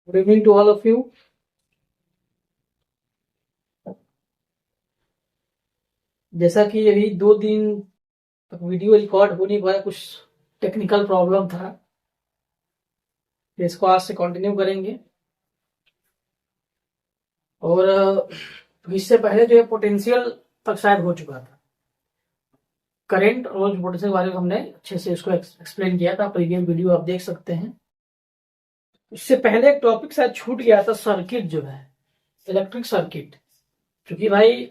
Good evening to all of you. जैसा कि यही 2 दिन तक वीडियो रिकॉर्ड हो नहीं पाया, कुछ टेक्निकल प्रॉब्लम था, तो इसको आज से कंटिन्यू करेंगे। और इससे पहले जो है पोटेंशियल तक शायद हो चुका था, करंट और पोटेंशियल के बारे में हमने अच्छे से इसको एक्सप्लेन किया था, प्रीवियस वीडियो आप देख सकते हैं। इससे पहले एक टॉपिक शायद छूट गया था, सर्किट जो है, इलेक्ट्रिक सर्किट। क्योंकि भाई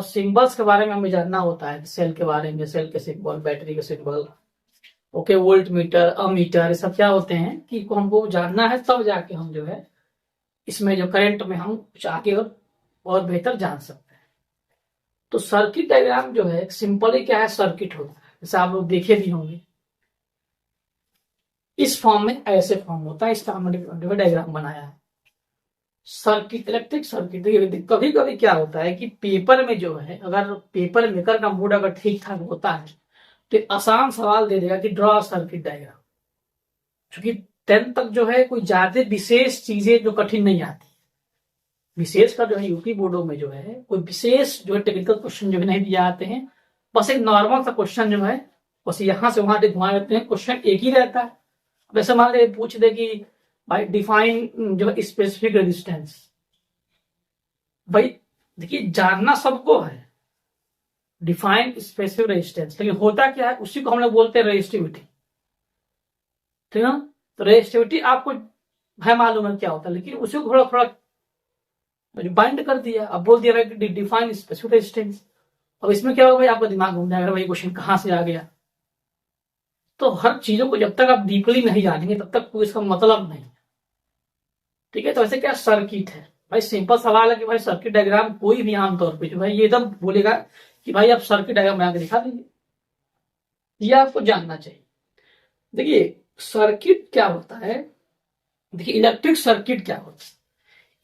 सिंबल्स के बारे में हमें जानना होता है, सेल के बारे में, सेल के सिंबल, बैटरी के symbol, okay, volt meter, ammeter, ये सब क्या होते हैं कि हमको जानना है, तब जाके हम जो है इसमें जो करंट में हम कुछ आगे और बेहतर जान सकते हैं। तो सर्किट डायग्राम जो है सिंपली क्या है, सर्किट होता है, जैसे आप लोग देखे भी होंगे इस फॉर्म में, ऐसे फॉर्म होता है, इसका हमने डायग्राम बनाया है। Circuit, electric circuit. कभी कभी क्या होता है कि पेपर में जो है, अगर पेपर मेकर का मूड अगर ठीक ठाक होता है तो आसान सवाल दे देगा कि ड्रॉ सर्किट डायग्राम। क्योंकि 10th तक जो है कोई ज्यादा विशेष चीजें जो कठिन नहीं आती, विशेष का जो है यूपी बोर्डों में जो है कोई विशेष जो है टेक्निकल क्वेश्चन जो है नहीं दिए जाते हैं। बस एक नॉर्मल सा क्वेश्चन जो है बस यहां से वहां घुमा देते हैं, क्वेश्चन एक ही रहता है। वैसे मान लीजिए पूछ दे कि भाई डिफाइन जो है स्पेसिफिक रेजिस्टेंस, भाई देखिए जानना सबको है डिफाइन स्पेसिफिक रेजिस्टेंस, लेकिन होता क्या है उसी को हम लोग बोलते हैं रेजिस्टिविटी, ठीक है। तो रेजिस्टिविटी आपको है मालूम है क्या होता है, लेकिन उसी को थोड़ा थोड़ा बाइंड कर दिया, अब बोल दिया कि डिफाइन स्पेसिफिक रेजिस्टेंस। अब इसमें क्या होगा भाई, आपका दिमाग घूम जाएगा, भाई क्वेश्चन कहां से आ गया। तो हर चीजों को जब तक आप डीपली नहीं जानेंगे तब तक कोई इसका मतलब नहीं, ठीक है। तो ऐसे क्या सर्किट है भाई, सिंपल सवाल है कि भाई सर्किट डायग्राम कोई भी आमतौर पर जो भाई ये एकदम बोलेगा कि भाई आप सर्किट डायग्राम बना के दिखा दीजिए, ये आपको जानना चाहिए। देखिए सर्किट क्या होता है, देखिए इलेक्ट्रिक सर्किट क्या होता है,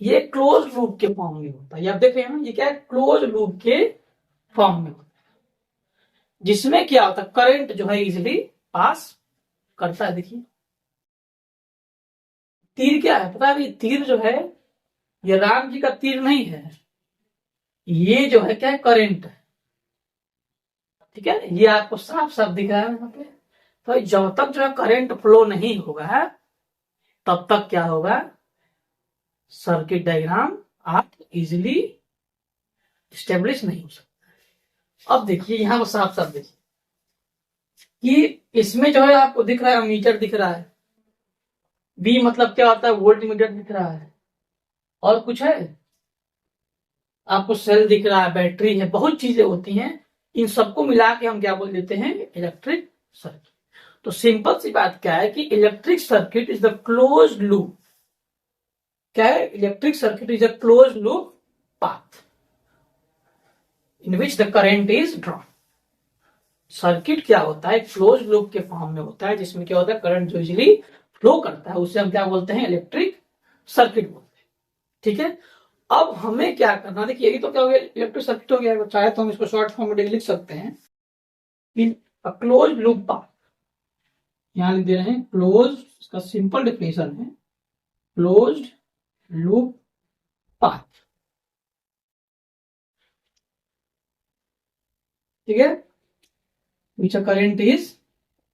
ये क्लोज लूप के फॉर्म में होता है। ये आप देख रहे हैं ना, ये क्या है, क्लोज लूप के फॉर्म में होता है, जिसमें क्या होता है करंट जो है इजिली पास करता है। देखिए तीर क्या है पता है, तीर जो है ये राम जी का तीर नहीं है, ये जो है क्या है, करंट है, ठीक है। ये आपको साफ साफ दिख रहा है यहाँ पे। तो जब तक जो है करंट फ्लो नहीं होगा तब तक क्या होगा, सर्किट डायग्राम आप इजिली स्टेब्लिश नहीं हो सकता। अब देखिए यहां पर साफ साफ देखिए कि इसमें जो है आपको दिख रहा है मीटर दिख रहा है, बी मतलब क्या होता है, वोल्ट मीटर दिख रहा है, और कुछ है आपको सेल दिख रहा है, बैटरी है, बहुत चीजें होती हैं। इन सबको मिला के हम क्या बोल देते हैं, इलेक्ट्रिक सर्किट। तो सिंपल सी बात क्या है कि electric circuit is the close loop, क्या है, electric circuit is a close loop path in which the current is drawn. Circuit क्या होता है, क्लोज लूप के फॉर्म में होता है, जिसमें क्या होता है करंट जो इजिली फ्लो करता है, उसे हम क्या बोलते हैं, इलेक्ट्रिक सर्किट बोलते हैं, ठीक है। अब हमें क्या करना, देखिए ये तो क्या हो गया, इलेक्ट्रिक सर्किट हो गया। चाहे तो हम इसको शॉर्ट फॉर्म में लिख सकते हैं, क्लोज लूप पाथ, यहां लिख दे रहे हैं क्लोज, इसका सिंपल डिफिनेशन है क्लोज्ड लूप पाथ, ठीक है, which a current is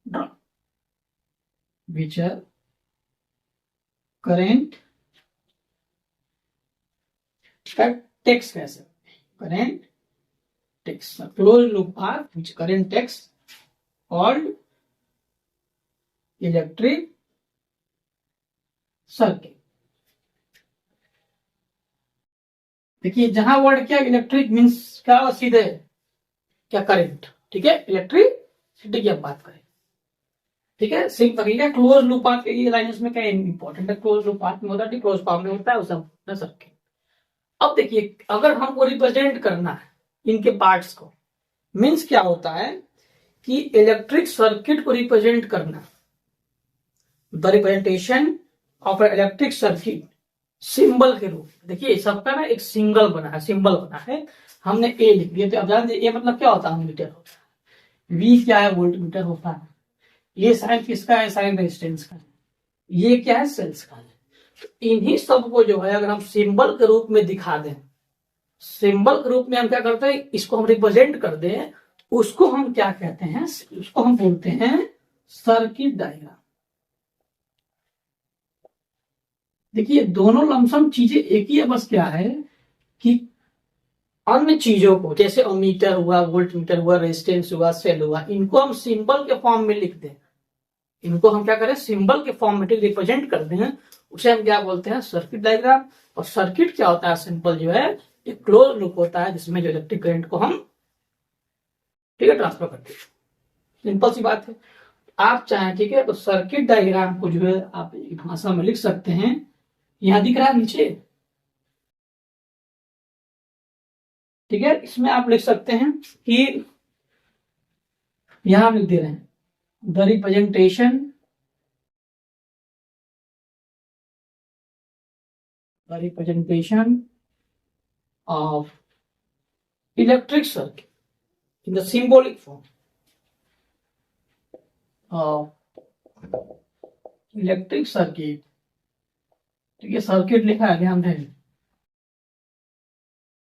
drawn, which a current takes कह सकते, current takes a closed loop path which current takes called electric circuit. देखिए जहां वर्ड क्या, इलेक्ट्रिक मीन्स क्या, सीधे क्या करंट, ठीक है, इलेक्ट्रिसिटी की हम बात करें, ठीक है। सिंपल क्लोज लूप पाथ की लाइन में क्या इंपॉर्टेंट है, क्लोज लूप पाथ में होता है, क्लोज पाथ में होता है उसे सर्किट। अब देखिए अगर हमको रिप्रेजेंट करना है इनके पार्ट्स को, मीन्स क्या होता है कि इलेक्ट्रिक सर्किट को रिप्रेजेंट करना, the representation of electric circuit symbol के रूप में। देखिए सबका ना एक सिंगल बना है, सिंबल बना है, हमने ए लिख दिया। तो अब जान ए मतलब क्या होता है, मीटर होता है, वी क्या है, वोल्ट मीटर होता है, ये साइन किसका है, साइन रेजिस्टेंस का है, ये क्या है, सेल्स का है। इन्हीं सब को जो है अगर हम सिंबल के रूप में दिखा दें, सिंबल के रूप में हम क्या करते हैं, इसको हम रिप्रेजेंट कर दें, उसको हम क्या कहते हैं, उसको हम बोलते हैं सर्किट डायग्राम। देखिए दोनों लमसम चीजें एक ही है, बस क्या है कि अन्य चीजों को जैसे अमीटर हुआ, वोल्ट मीटर हुआ, रेजिस्टेंस हुआ, सेल हुआ, इनको हम सिंबल के फॉर्म में लिख दें, इनको हम क्या करें, सिंबल के फॉर्म में रिप्रेजेंट कर दें, उसे हम क्या बोलते हैं, सर्किट डायग्राम। और सर्किट क्या होता है, सिंपल जो है एक क्लोज लूप होता है जिसमें जो इलेक्ट्रिक करंट को हम ठीक है ट्रांसफर करते हैं। सिंपल सी बात है। आप चाहें ठीक है तो सर्किट डायग्राम को जो है आप भाषा में लिख सकते हैं, यहां दिख रहा है नीचे, ठीक है, इसमें आप लिख सकते हैं कि यहां लिख दे रहे हैं the representation of electric circuit in the symbolic form of electric circuit. ठीक है, सर्किट लिखा है, ध्यान दें,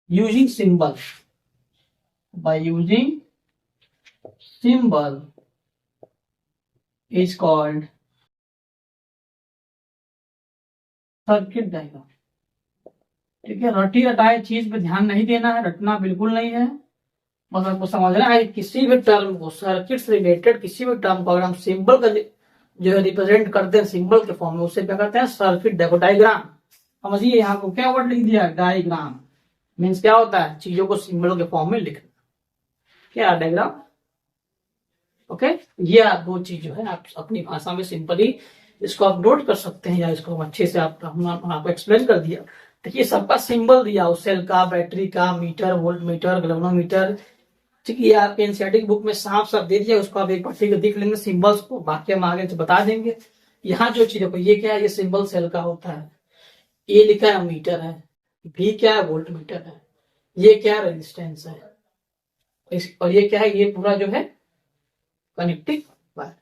using symbol, by using symbol is called circuit diagram. ठीक है, रटी रटाई चीज पे ध्यान नहीं देना है, रटना बिल्कुल नहीं है, बस आपको समझना है किसी भी टर्म को, सर्किट से रिलेटेड किसी भी टर्म को अगर हम सिंबल का जो है रिप्रेजेंट करते हैं सिंबल के फॉर्म में, उससे क्या करते हैं, सर्किट डायग्राम। समझिए यहाँ को क्या वर्ड लिख दिया, डायग्राम मीन्स क्या होता है, चीजों को सिंबल के फॉर्म में लिखना, क्या डायग्राम। ओके, ये दो चीज जो है आप अपनी भाषा में सिंपली इसको आप नोट कर सकते हैं, या इसको अच्छे से आपको एक्सप्लेन कर दिया। देखिए सबका सिंबल दिया, उस सेल का, बैटरी का, मीटर, वोल्ट मीटर, गैल्वेनोमीटर, ठीक है, आप एनसीईआरटी बुक में साफ साफ दे दिया, उसको आप एक बार ठीक है देख लेंगे सिंबल्स को, बाकी हम आगे से बता देंगे। यहाँ जो चीजों को, ये क्या है, ये सिंबल सेल का होता है, ये लिखा है मीटर है, भी क्या है, वोल्ट मीटर है, ये क्या रेजिस्टेंस है, और ये क्या है, ये पूरा जो है कनेक्टिंग वायर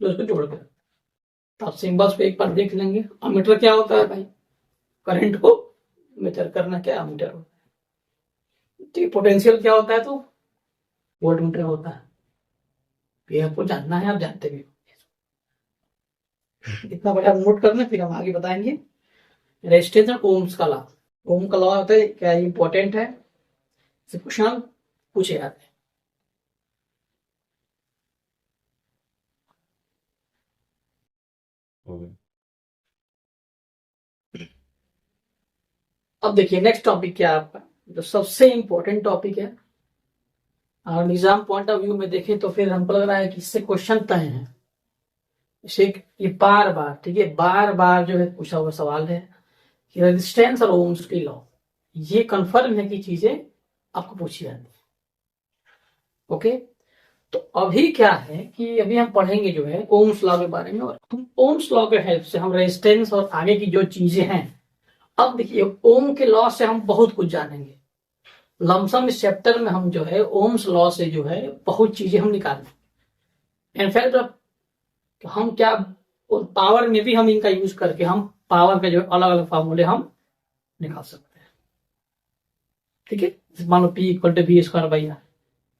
जो उसको जोड़ कर, तो आप सिंबल्स को एक बार देख लेंगे। अमीटर क्या होता है भाई, करंट को मेजर करना, क्या अमीटर होता है। ठीक, पोटेंशियल क्या होता है, तो वोल्ट मीटर होता है, ये आपको जानना है, आप जानते भी हो, इतना बड़ा नोट करना, फिर हम आगे बताएंगे। रेजिस्टेंस और ओम्स का लॉ, ओम का लॉ होता है, क्या इंपॉर्टेंट है, क्वेश्चन पूछे जाते हैं। अब देखिए नेक्स्ट टॉपिक क्या है आपका, जो सबसे इंपॉर्टेंट टॉपिक है, और निजाम पॉइंट ऑफ व्यू में देखें तो फिर हमको लग रहा है कि इससे क्वेश्चन तय है, इसे ये बार बार, ठीक है, बार बार जो है पूछा हुआ सवाल है कि रेजिस्टेंस और ओम्स की लॉ, ये कंफर्म है कि चीजें आपको पूछी जाती है। ओके, तो अभी क्या है कि अभी हम पढ़ेंगे जो है ओम्स लॉ के बारे में, और ओम्स लॉ के हेल्प से हम रेजिस्टेंस और आगे की जो चीजें हैं, अब देखिए ओम के लॉ से हम बहुत कुछ जानेंगे, लमसम इस चैप्टर में हम जो है ओम्स लॉ से जो है बहुत चीजें हम निकालेंगे। इनफैक्ट हम क्या पावर में भी हम इनका यूज करके हम पावर के जो अलग अलग फार्मूले हम निकाल सकते हैं। ठीक है, मान लो P equal to V square by R,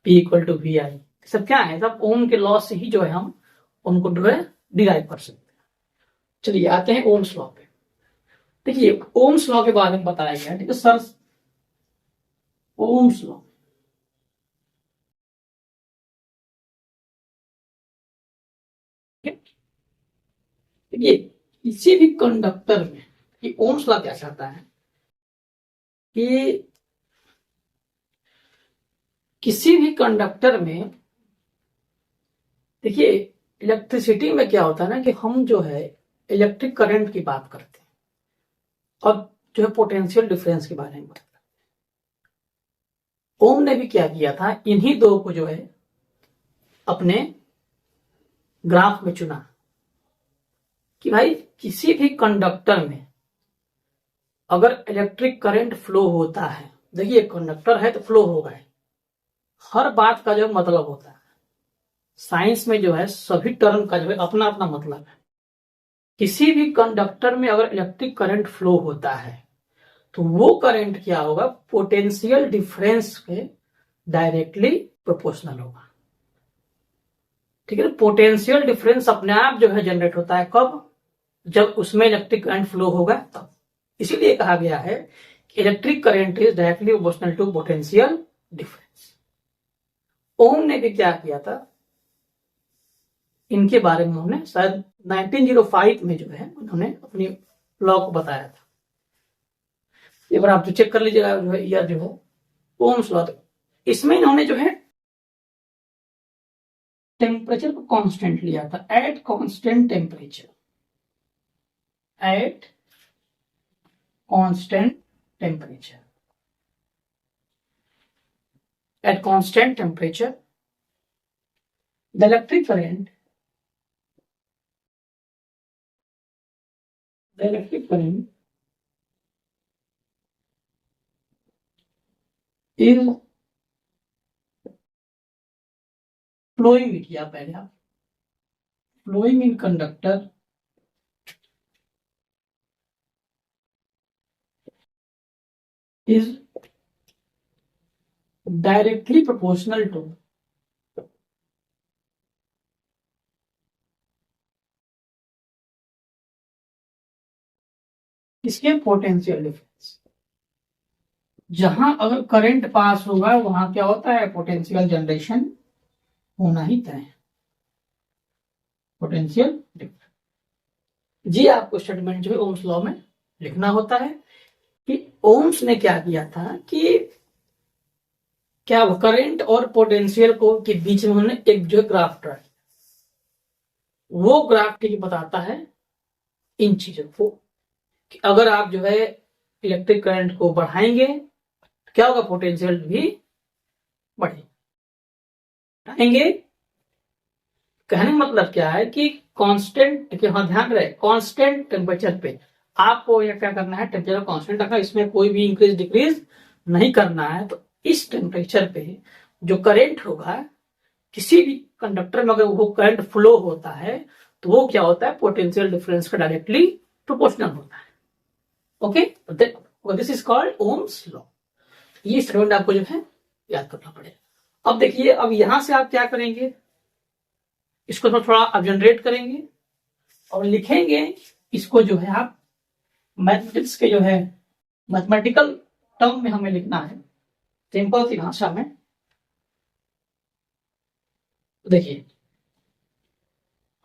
P equal to V I, सब क्या है, सब ओम के लॉ से ही जो है हम उनको जो है डिराइव कर सकते हैं। चलिए आते हैं ओम्स लॉ पे। देखिए ओम्स लॉ के बारे में बताया गया, ठीक है सर, ओम्स लॉ, देखिए किसी भी कंडक्टर में, ये ओम्स लॉ क्या कहता है कि किसी भी कंडक्टर में, देखिए इलेक्ट्रिसिटी में क्या होता है ना कि हम जो है इलेक्ट्रिक करंट की बात करते हैं और जो है पोटेंशियल डिफरेंस के बारे में बात करते हैं। ओम ने भी क्या किया था, इन्हीं दो को जो है अपने ग्राफ में चुना कि भाई किसी भी कंडक्टर में अगर इलेक्ट्रिक करंट फ्लो होता है, देखिए कंडक्टर है तो फ्लो होगा, हर बात का जो मतलब होता है, साइंस में जो है सभी टर्म का जो है अपना अपना मतलब है। किसी भी कंडक्टर में अगर इलेक्ट्रिक करंट फ्लो होता है तो वो करंट क्या होगा, पोटेंशियल डिफरेंस के डायरेक्टली प्रोपोर्शनल होगा। ठीक है ना। पोटेंशियल डिफरेंस अपने आप जो है जनरेट होता है कब, जब उसमें इलेक्ट्रिक करंट फ्लो होगा तब। इसीलिए कहा गया है कि electric current is directly proportional to potential difference. Ohm ने भी क्या किया था, इनके बारे में उन्होंने शायद 1905 में जो है उन्होंने अपनी लॉ को बताया था। एक बार आप जो चेक कर लीजिएगा जो है ईयर जो है ओम्स लॉ। इसमें इन्होंने जो है टेम्परेचर को कांस्टेंट लिया था, at constant temperature, at constant temperature, at constant temperature the electric current is flowing किया पहले आप, flowing in conductor is directly proportional to इसके पोटेंशियल डिफरेंस। जहां अगर करंट पास होगा वहां क्या होता है, पोटेंशियल जनरेशन होना ही तय है, पोटेंशियल डिफरेंस। जी आपको स्टेटमेंट जो है ओम्स लॉ में लिखना होता है कि ओम्स ने क्या किया था कि क्या करंट और पोटेंशियल को के बीच में उन्होंने एक जो ग्राफ ड्रा किया। वो ग्राफ ठीक बताता है इन चीजों को कि अगर आप जो है इलेक्ट्रिक करंट को बढ़ाएंगे क्या होगा, पोटेंशियल भी बढ़ेंगे। कहने का मतलब क्या है कि कांस्टेंट, हाँ ध्यान रहे, कांस्टेंट टेम्परेचर पे आपको यह क्या करना है, टेम्परेचर कांस्टेंट रखना, इसमें कोई भी इंक्रीज डिक्रीज नहीं करना है। तो इस टेम्परेचर पे जो करंट होगा किसी भी कंडक्टर में अगर वो करंट फ्लो होता है तो वो क्या होता है, पोटेंशियल डिफरेंस का डायरेक्टली प्रोपोर्शनल होता है। Okay, this is called Ohm's law. ये स्टेटमेंट आपको जो है याद करना पड़ेगा। अब देखिए, अब यहां से आप क्या करेंगे, इसको थोड़ा आप जनरेट करेंगे और लिखेंगे। इसको जो है आप मैथमेटिक्स के जो है मैथमेटिकल टर्म में हमें लिखना है, सिंपल सी भाषा में। देखिए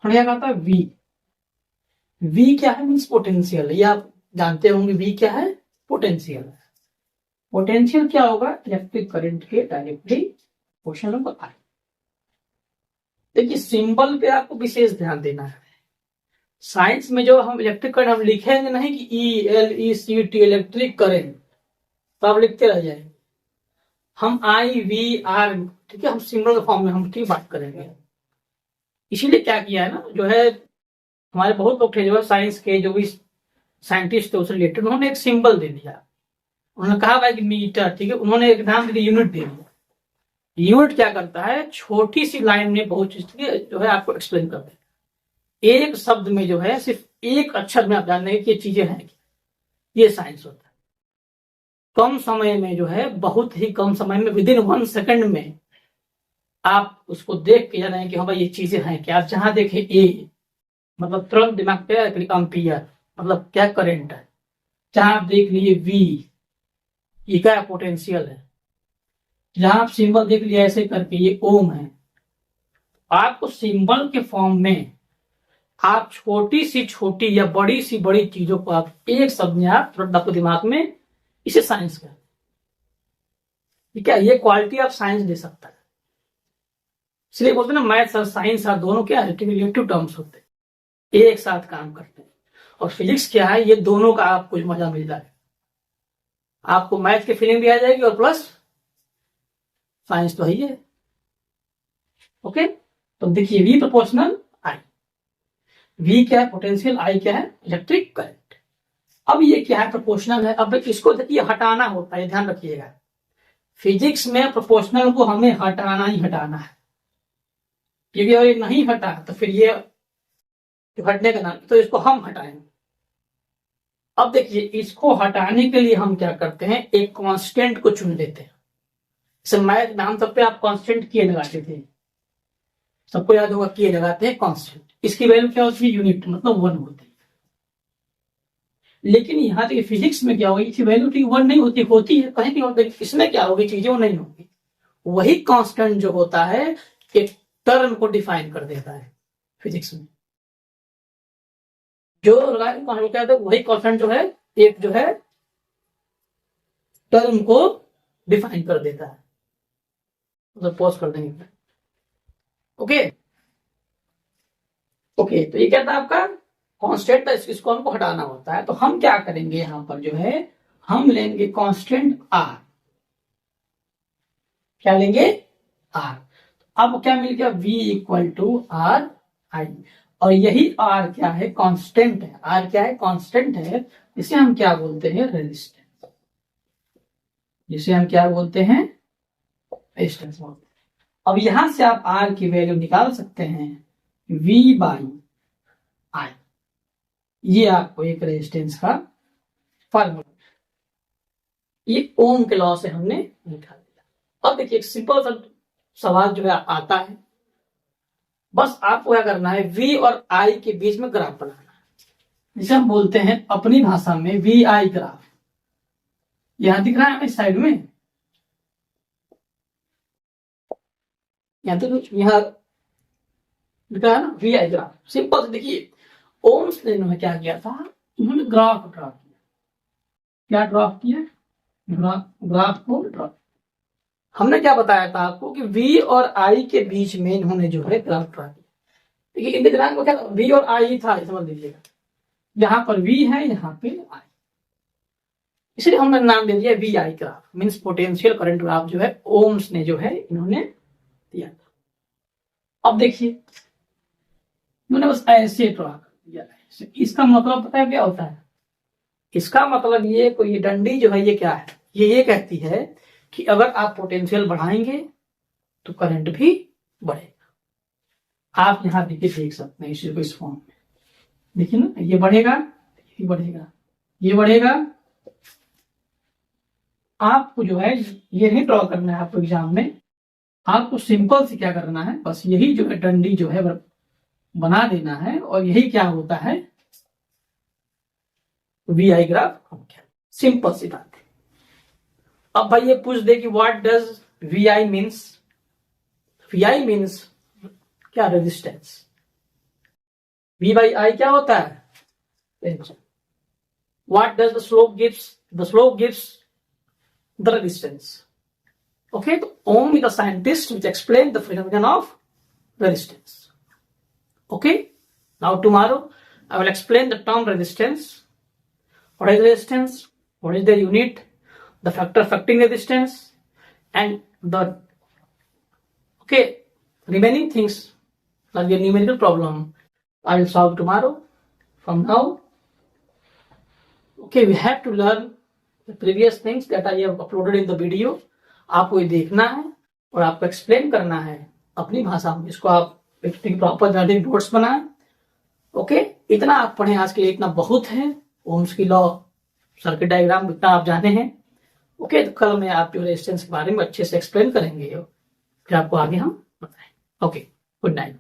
हमने क्या कहा था, वी क्या है, मीन्स पोटेंशियल। ये आप जानते होंगे, वी क्या है, पोटेंशियल। पोटेंशियल क्या होगा, इलेक्ट्रिक करंट के डायरेक्टली प्रोपोर्शनल होगा। देखिए सिंबल पे आपको विशेष ध्यान देना है। साइंस में जो हम इलेक्ट्रिक करंट हम लिखेंगे नहीं कि ELECT इलेक्ट्रिक करंट, तो आप लिखते रह जाएंगे। हम IVR, ठीक है, हम सिंबल के फॉर्म में हम ठीक बात करेंगे। इसीलिए क्या किया है ना, जो है हमारे बहुत लोग थे जो है साइंस के जो भी साइंटिस्ट थे उससे रिलेटेड, उन्होंने एक सिंबल दे दिया। उन्होंने कहा भाई कि मीटर, ठीक है, उन्होंने एक नाम दे दिया, यूनिट दे दिया। यूनिट क्या करता है, छोटी सी लाइन में बहुत चीज जो है आपको एक्सप्लेन कर देगा। एक शब्द में जो है सिर्फ एक अक्षर में आप जान लेंगे कि ये चीजें हैं, ये साइंस होता है। कम समय में जो है, बहुत ही कम समय में, विदिन 1 सेकंड में आप उसको देख के जान कि हाँ भाई ये चीजें हैं क्या। आप जहां देखे ए मतलब तुरंत दिमाग पे एम्पियर मतलब क्या करंट है, जहां आप देख लिए वी ये क्या पोटेंशियल है, जहां आप सिंबल देख लिया ऐसे करके ये ओम है। आपको सिंबल के फॉर्म में आप छोटी सी छोटी या बड़ी सी बड़ी चीजों को आप एक शब्द में आप तुरंत आपको दिमाग में, इसे साइंस कहते हैं। ठीक है, ये क्वालिटी आप साइंस दे सकता है। इसलिए बोलते हैं ना, मैथ्स और साइंस और दोनों क्या है, रिलेटिव टर्म्स होते हैं, एक साथ काम करते हैं। और फिजिक्स क्या है, ये दोनों का आपको मजा मिल जाएगा। आपको मैथ की फीलिंग भी आ जाएगी और प्लस साइंस तो है ही है। ओके, तो देखिए वी प्रोपोर्शनल आई, वी क्या है पोटेंशियल, आई क्या है इलेक्ट्रिक करंट। अब ये क्या है, प्रोपोर्शनल है। अब इसको देखिए हटाना होता है, ध्यान रखिएगा। फिजिक्स में प्रोपोर्शनल को हमें हटाना ही हटाना है, क्योंकि अगर नहीं हटा तो फिर ये जो हटने का नाम, तो इसको हम हटाएंगे। अब देखिए, इसको हटाने के लिए हम क्या करते हैं, एक कांस्टेंट को चुन लेते हैं। जैसे मैथ में हम सब पे आप कांस्टेंट के लगाते थे, सबको याद होगा के लगाते हैं कांस्टेंट, इसकी वैल्यू क्या होती है, यूनिट, मतलब 1 होती है। लेकिन यहाँ तक फिजिक्स में क्या होगी, इसकी वैल्यू ठीक 1 नहीं होती, होती है कहीं नहीं होती, इसमें क्या होगी, चीजें वो नहीं होगी। वही कांस्टेंट जो होता है एक टर्म को डिफाइन कर देता है फिजिक्स में, जो कहते हैं वही कांस्टेंट जो है, एक जो है टर्म को डिफाइन कर देता है। मतलब पॉज कर देंगे। ओके ओके, तो ये क्या था आपका कांस्टेंट था, इसको हमको हटाना होता है। तो हम क्या करेंगे, यहां पर जो है हम लेंगे कांस्टेंट आर। क्या लेंगे, आर। अब क्या मिल गया, v equal to R I. और यही आर क्या है, कांस्टेंट है। आर क्या है, कांस्टेंट है। इसे हम क्या बोलते हैं, रेजिस्टेंस। जिसे हम क्या बोलते हैं, रेजिस्टेंस बोलते हैं। अब यहां से आप आर की वैल्यू निकाल सकते हैं, v बाई आई। ये आपको एक रेजिस्टेंस का फार्मूला, ये ओम के लॉ से हमने निकाल दिया। अब देखिए, एक सिंपल सा सवाल जो है आता है, बस आपको क्या करना है, v और i के बीच में ग्राफ बनाना है, जिसे हम बोलते हैं अपनी भाषा में वी आई ग्राफ। यहां दिख रहा है हमें साइड में, यहां तो यहां दिख रहा है ना, वी आई ग्राफ। सिंपल से देखिए, ओम्स ने इन्होंने क्या किया था, उन्होंने ग्राफ ड्रा किया। क्या ड्रा किया, ग्राफ को ड्रा। हमने क्या बताया था आपको कि v और i के बीच में इन्होंने जो है ग्राफ ड्रा किया। देखिए, इनके दिमाग में क्या v और i ही था, समझ लीजिएगा। यहाँ पर v है, यहाँ पे i, इसलिए हमने नाम दे दिया V I graph, means potential current graph जो है ओम्स ने जो है इन्होंने दिया था। अब देखिए, इन्होंने बस ऐसे ड्रा कर दिया। इसका मतलब पता है क्या होता है, इसका मतलब ये कोई डंडी जो है ये क्या है, ये कहती है कि अगर आप पोटेंशियल बढ़ाएंगे तो करंट भी बढ़ेगा। आप यहां देखिए, देख सकते हैं इस फॉर्म में, देखिए ना, ये बढ़ेगा, ये बढ़ेगा, ये बढ़ेगा। आपको जो है ये नहीं ड्रॉ करना है आपको एग्जाम में, आपको सिंपल से क्या करना है, बस यही जो है डंडी जो है बना देना है, और यही क्या होता है, वी आई ग्राफ। सिंपल सी बात है। अब भाई ये पूछ दे कि what does V I means, V I means क्या, रेजिस्टेंस। वी बाई आई क्या होता है, what does the slope gives, the slope gives the resistance. Okay, so Ohm is the scientist which explained the phenomenon of resistance. Okay, now tomorrow I will explain the term resistance. What is resistance? What is the unit? The factor affecting resistance, and the remaining things like the numerical problem I will solve tomorrow. From now, we have to learn the previous things that I have uploaded in the video. आपको ये देखना है और आपको explain करना है अपनी भाषा में। इसको आप एक प्रॉपर नोट्स बनाएं। ओके, इतना आप पढ़ें आज के लिए, इतना बहुत है। ओम्स की लॉ, सर्किट डायग्राम इतना आप जाने हैं। ओके, तो कल मैं आपके रेजिस्टेंस के बारे में अच्छे से एक्सप्लेन करेंगे, फिर आपको आगे हम बताएं। Okay, good night.